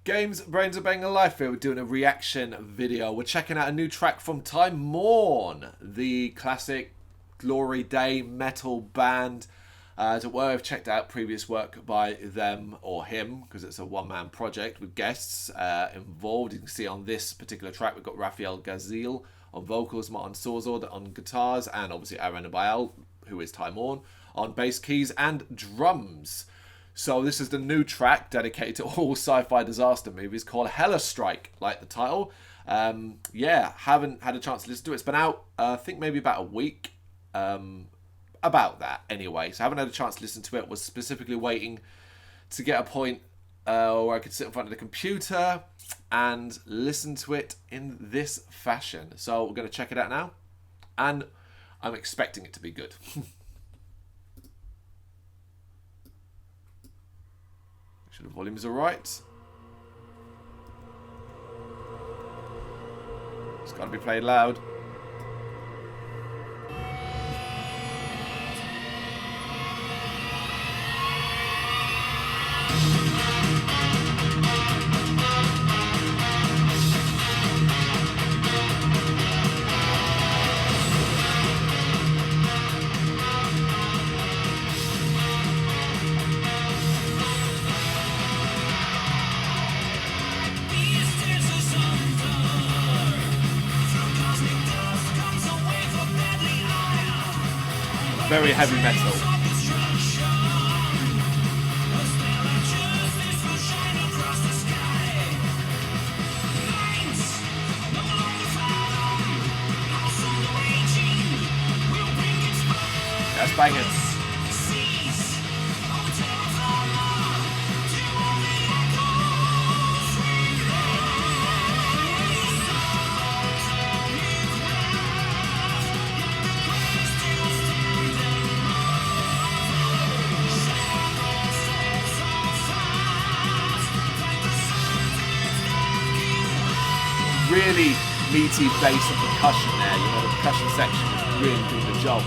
Brrraaains A Head-Banging Life here. We're doing a reaction video. We're checking out a new track from Ty Morn, the classic Glory Day metal band. As it were, I've checked out previous work by them or him because it's a one-man project with guests involved. You can see on this particular track we've got Raphael Gazil on vocals, Martin Sorzord on guitars, and obviously Aaron Abayal, who is Ty Morn, on bass keys and drums. So this is the new track dedicated to all sci-fi disaster movies called Hellastryke, like the title. Yeah, haven't had a chance to listen to it. It's been out, I think maybe about a week. About that, anyway. So I haven't had a chance to listen to it. Was specifically waiting to get a point where I could sit in front of the computer and listen to it in this fashion. So we're going to check it out now. And I'm expecting it to be good. Make sure the volumes are right. It's got to be played loud. Very heavy metal. That's banging. Really meaty bass and percussion there. You know, the percussion section is really doing the job.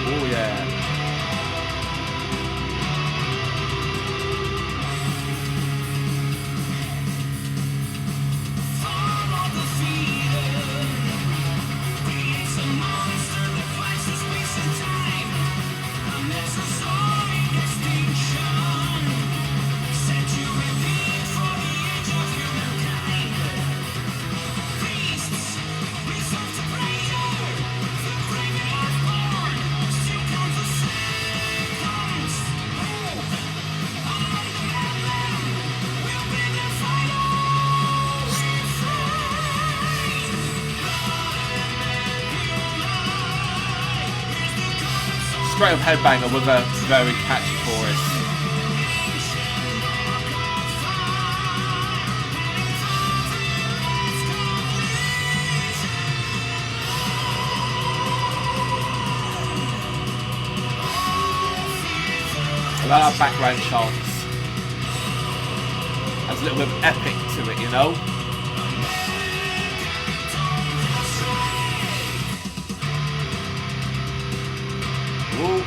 Oh yeah. Straight up headbanger with a very catchy chorus. I like that background chants. Has a little bit of epic to it, you know? Ooh.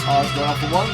Guitar's going off for one.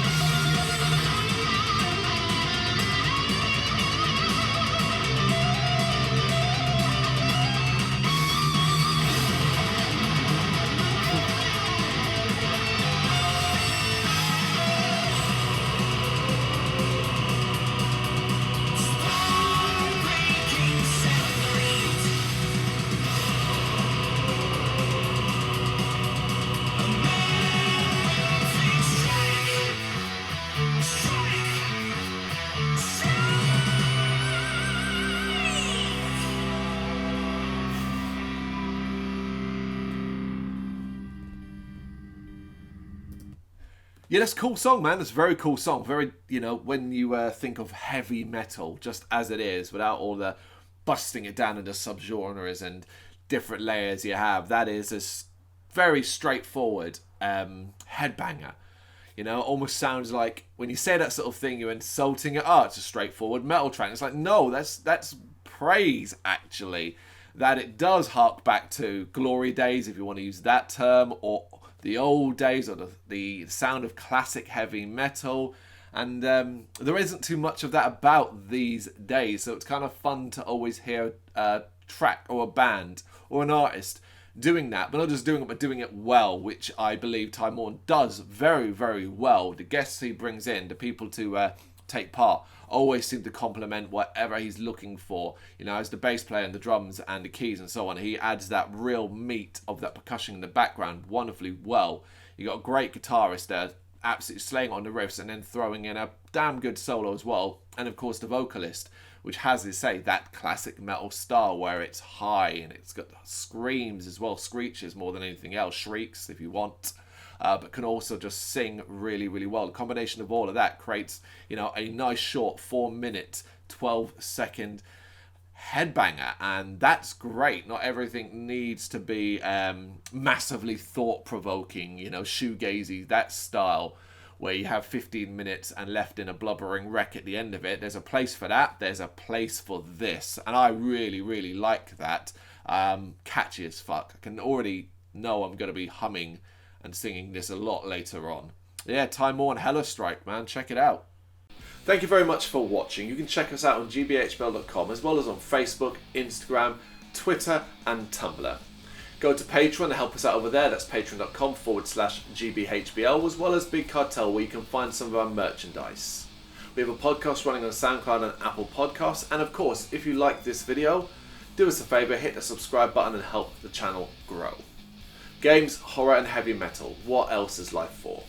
Yeah, that's a cool song, man. That's a very cool song. Very, you know, when you think of heavy metal, just as it is, without all the busting it down into subgenres and different layers you have, that is a very straightforward headbanger. You know, almost sounds like when you say that sort of thing, you're insulting it. Oh, it's a straightforward metal track. It's like, no, that's praise, actually. That it does hark back to glory days, if you want to use that term, or the old days, or the sound of classic heavy metal. And there isn't too much of that about these days, so it's kind of fun to always hear a track or a band or an artist doing that, but not just doing it, but doing it well, which I believe Ty Morn does very, very well. The guests he brings in, the people to take part, always seem to complement whatever he's looking for. You know, as the bass player and the drums and the keys and so on, he adds that real meat of that percussion in the background wonderfully well. You got a great guitarist there, absolutely slaying on the riffs, and then throwing in a damn good solo as well. And of course the vocalist, which has, as say, that classic metal style where it's high and it's got screams as well, screeches more than anything else, shrieks if you want, but can also just sing really, really well. The combination of all of that creates, you know, a nice short 4-minute, 12-second headbanger, and that's great. Not everything needs to be massively thought-provoking, you know, shoegazy, that style where you have 15 minutes and left in a blubbering wreck at the end of it. There's a place for that. There's a place for this, and I really, really like that. Catchy as fuck. I can already know I'm going to be humming and singing this a lot later on. Yeah, Ty Morn, Hellastryke, man. Check it out. Thank you very much for watching. You can check us out on gbhbl.com, as well as on Facebook, Instagram, Twitter and Tumblr. Go to Patreon to help us out over there. That's patreon.com/GBHBL, as well as Big Cartel, where you can find some of our merchandise. We have a podcast running on SoundCloud and Apple Podcasts. And of course, if you like this video, do us a favour, hit the subscribe button and help the channel grow. Games, horror and heavy metal. What else is life for?